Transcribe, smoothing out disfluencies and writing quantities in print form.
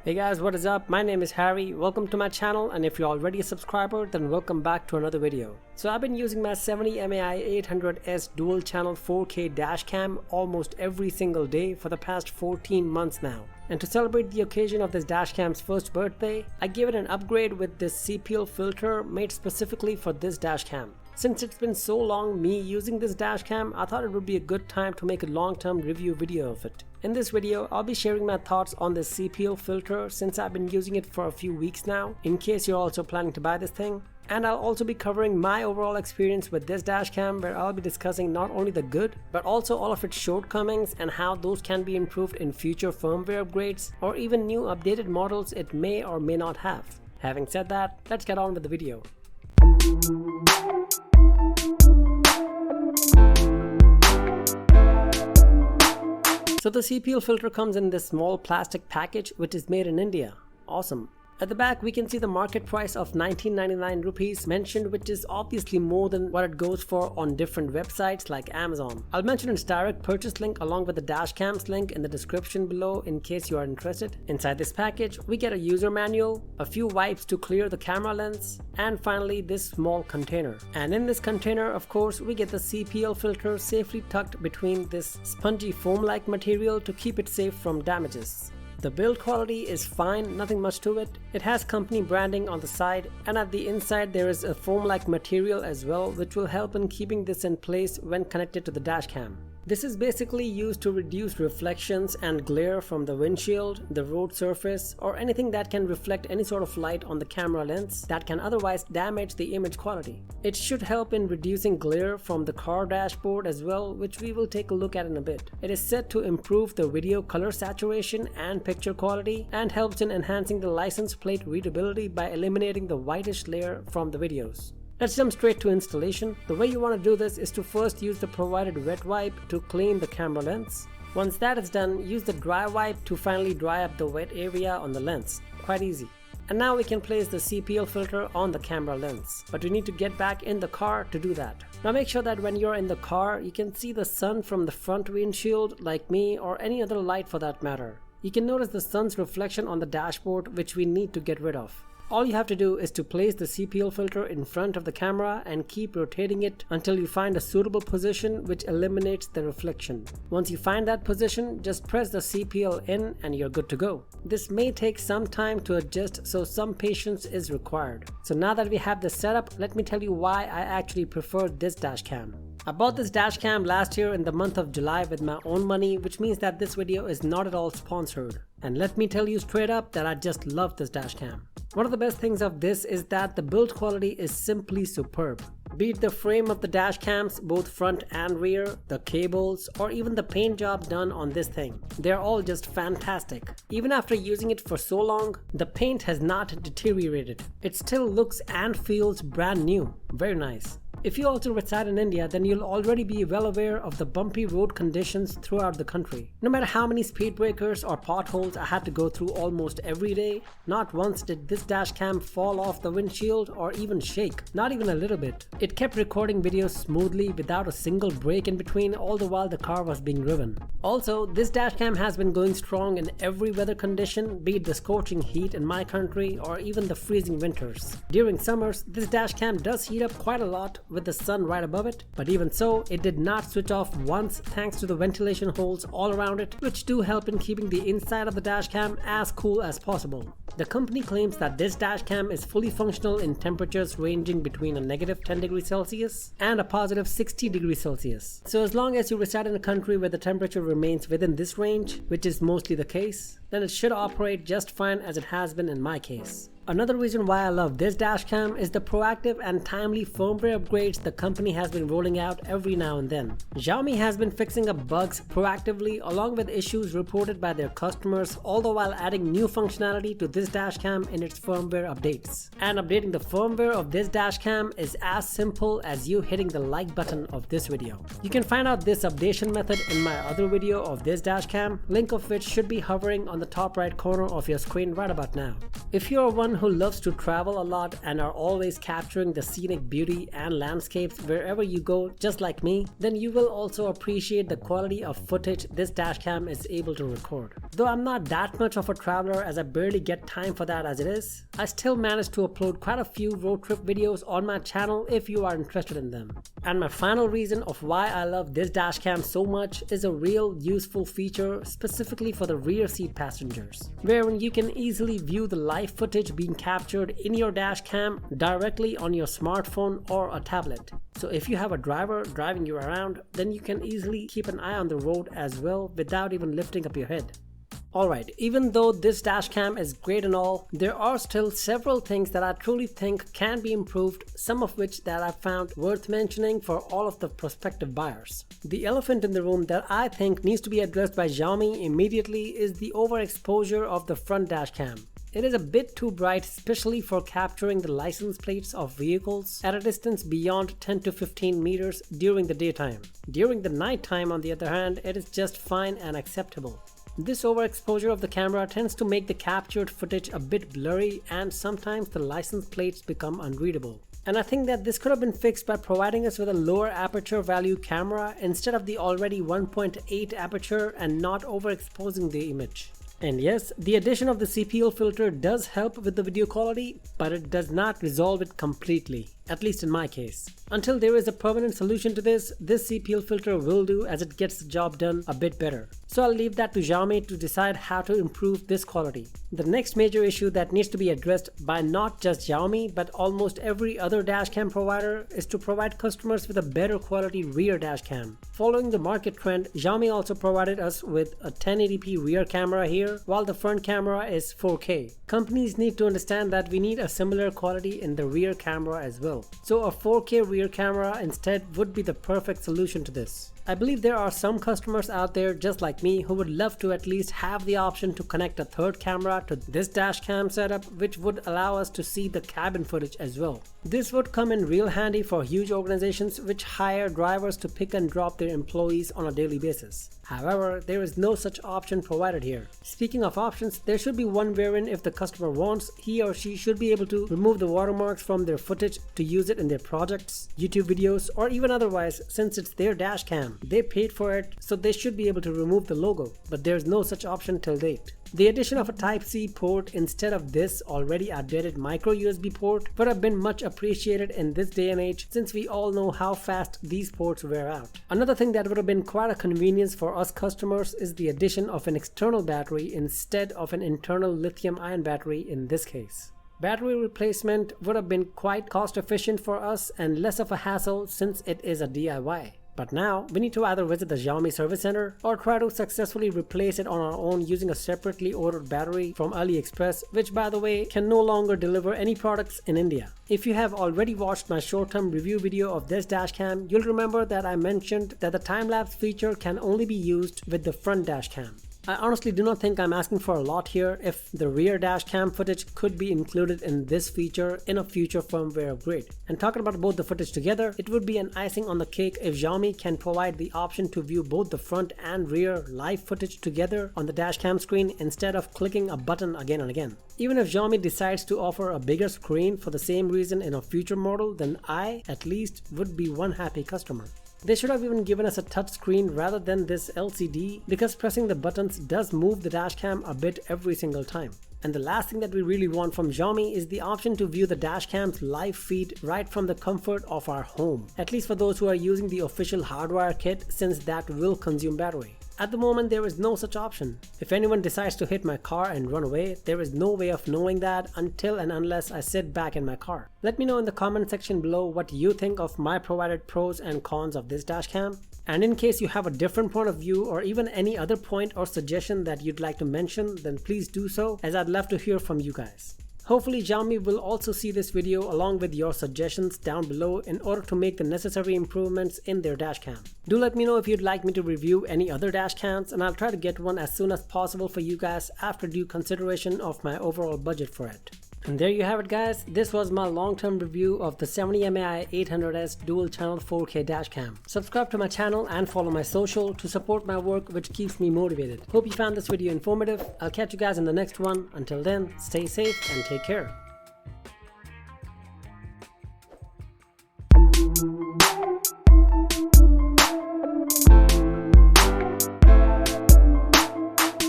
Hey guys, what is up? My name is Harry. Welcome to my channel, and if you're already a subscriber, then welcome back to another video. So I've been using my 70Mai A800S dual channel 4K dashcam almost every single day for the past 14 months now. And to celebrate the occasion of this dashcam's first birthday, I gave it an upgrade with this CPL filter made specifically for this dashcam. Since it's been so long me using this dashcam, I thought it would be a good time to make a long-term review video of it. In this video, I'll be sharing my thoughts on this CPL filter since I've been using it for a few weeks now, in case you're also planning to buy this thing. And I'll also be covering my overall experience with this dashcam, where I'll be discussing not only the good, but also all of its shortcomings and how those can be improved in future firmware upgrades or even new updated models it may or may not have. Having said that, let's get on with the video. So the CPL filter comes in this small plastic package which is made in India. Awesome. At the back we can see the market price of 1999 rupees mentioned, which is obviously more than what it goes for on different websites like Amazon. I'll mention its direct purchase link along with the Dashcams link in the description below in case you are interested. Inside this package we get a user manual, a few wipes to clear the camera lens, and finally this small container. And in this container, of course, we get the CPL filter safely tucked between this spongy foam-like material to keep it safe from damages. The build quality is fine, nothing much to it. It has company branding on the side, and at the inside there is a foam-like material as well, which will help in keeping this in place when connected to the dashcam. This is basically used to reduce reflections and glare from the windshield, the road surface, or anything that can reflect any sort of light on the camera lens that can otherwise damage the image quality. It should help in reducing glare from the car dashboard as well, which we will take a look at in a bit. It is said to improve the video color saturation and picture quality, and helps in enhancing the license plate readability by eliminating the whitish layer from the videos. Let's jump straight to installation. The way you want to do this is to first use the provided wet wipe to clean the camera lens. Once that is done, use the dry wipe to finally dry up the wet area on the lens. Quite easy. And now we can place the CPL filter on the camera lens, but we need to get back in the car to do that. Now make sure that when you're in the car, you can see the sun from the front windshield like me, or any other light for that matter. You can notice the sun's reflection on the dashboard, which we need to get rid of. All you have to do is to place the CPL filter in front of the camera and keep rotating it until you find a suitable position which eliminates the reflection. Once you find that position, just press the CPL in and you're good to go. This may take some time to adjust, so some patience is required. So now that we have this set up, let me tell you why I actually prefer this dashcam. I bought this dashcam last year in the month of July with my own money, which means that this video is not at all sponsored. And let me tell you straight up that I just love this dashcam. One of the best things of this is that the build quality is simply superb. Be it the frame of the dashcams, both front and rear, the cables, or even the paint job done on this thing. They're all just fantastic. Even after using it for so long, the paint has not deteriorated. It still looks and feels brand new. Very nice. If you also reside in India, then you'll already be well aware of the bumpy road conditions throughout the country. No matter how many speed breakers or potholes I had to go through almost every day, not once did this dashcam fall off the windshield or even shake, not even a little bit. It kept recording videos smoothly without a single break in between, all the while the car was being driven. Also, this dashcam has been going strong in every weather condition, be it the scorching heat in my country or even the freezing winters. During summers, this dashcam does heat up quite a lot with the sun right above it, but even so, it did not switch off once thanks to the ventilation holes all around it, which do help in keeping the inside of the dashcam as cool as possible. The company claims that this dashcam is fully functional in temperatures ranging between a negative 10 degrees Celsius and a positive 60 degrees Celsius. So as long as you reside in a country where the temperature remains within this range, which is mostly the case, then it should operate just fine, as it has been in my case. Another reason why I love this dashcam is the proactive and timely firmware upgrades the company has been rolling out every now and then. Xiaomi has been fixing up bugs proactively along with issues reported by their customers, all the while adding new functionality to this dashcam in its firmware updates. And updating the firmware of this dashcam is as simple as you hitting the like button of this video. You can find out this updation method in my other video of this dashcam, link of which should be hovering on the top right corner of your screen right about now. If you're one who loves to travel a lot and are always capturing the scenic beauty and landscapes wherever you go, just like me, then you will also appreciate the quality of footage this dashcam is able to record. Though I'm not that much of a traveler as I barely get time for that as it is, I still managed to upload quite a few road trip videos on my channel if you are interested in them. And my final reason of why I love this dashcam so much is a real useful feature specifically for the rear seat passengers, wherein you can easily view the live footage being captured in your dashcam directly on your smartphone or a tablet. So if you have a driver driving you around, then you can easily keep an eye on the road as well without even lifting up your head. Alright, even though this dashcam is great and all, there are still several things that I truly think can be improved, some of which that I found worth mentioning for all of the prospective buyers. The elephant in the room that I think needs to be addressed by Xiaomi immediately is the overexposure of the front dashcam. It is a bit too bright, especially for capturing the license plates of vehicles at a distance beyond 10 to 15 meters during the daytime. During the nighttime, on the other hand, it is just fine and acceptable. This overexposure of the camera tends to make the captured footage a bit blurry, and sometimes the license plates become unreadable. And I think that this could have been fixed by providing us with a lower aperture value camera instead of the already 1.8 aperture and not overexposing the image. And yes, the addition of the CPL filter does help with the video quality, but it does not resolve it completely, at least in my case. Until there is a permanent solution to this CPL filter will do, as it gets the job done a bit better. So I'll leave that to Xiaomi to decide how to improve this quality. The next major issue that needs to be addressed by not just Xiaomi but almost every other dashcam provider is to provide customers with a better quality rear dashcam. Following the market trend, Xiaomi also provided us with a 1080p rear camera here, while the front camera is 4K. Companies need to understand that we need a similar quality in the rear camera as well. So a 4K rear camera instead would be the perfect solution to this. I believe there are some customers out there just like me who would love to at least have the option to connect a third camera to this dashcam setup, which would allow us to see the cabin footage as well. This would come in real handy for huge organizations which hire drivers to pick and drop their employees on a daily basis. However, there is no such option provided here. Speaking of options, there should be one wherein if the customer wants, he or she should be able to remove the watermarks from their footage to use it in their projects, YouTube videos, or even otherwise, since it's their dashcam. They paid for it, so they should be able to remove the logo, but there's no such option till date. The addition of a Type-C port instead of this already outdated micro USB port would have been much appreciated in this day and age, since we all know how fast these ports wear out. Another thing that would have been quite a convenience for us customers is the addition of an external battery instead of an internal lithium-ion battery in this case. Battery replacement would have been quite cost efficient for us and less of a hassle since it is a DIY. But now, we need to either visit the Xiaomi service center or try to successfully replace it on our own using a separately ordered battery from AliExpress, which by the way can no longer deliver any products in India. If you have already watched my short-term review video of this dashcam, you'll remember that I mentioned that the time-lapse feature can only be used with the front dashcam. I honestly do not think I'm asking for a lot here if the rear dashcam footage could be included in this feature in a future firmware upgrade. And talking about both the footage together, it would be an icing on the cake if Xiaomi can provide the option to view both the front and rear live footage together on the dashcam screen instead of clicking a button again and again. Even if Xiaomi decides to offer a bigger screen for the same reason in a future model, then I, at least, would be one happy customer. They should have even given us a touch screen rather than this LCD, because pressing the buttons does move the dashcam a bit every single time. And the last thing that we really want from Xiaomi is the option to view the dashcam's live feed right from the comfort of our home, at least for those who are using the official hardwire kit, since that will consume battery. At the moment, there is no such option. If anyone decides to hit my car and run away, there is no way of knowing that until and unless I sit back in my car. Let me know in the comment section below what you think of my provided pros and cons of this dashcam. And in case you have a different point of view or even any other point or suggestion that you'd like to mention, then please do so, as I'd love to hear from you guys. Hopefully Xiaomi will also see this video along with your suggestions down below in order to make the necessary improvements in their dashcam. Do let me know if you'd like me to review any other dashcams, and I'll try to get one as soon as possible for you guys after due consideration of my overall budget for it. And there you have it guys, this was my long-term review of the 70Mai A800S dual channel 4K dashcam. Subscribe to my channel and follow my social to support my work, which keeps me motivated. Hope you found this video informative. I'll catch you guys in the next one. Until then, stay safe and take care.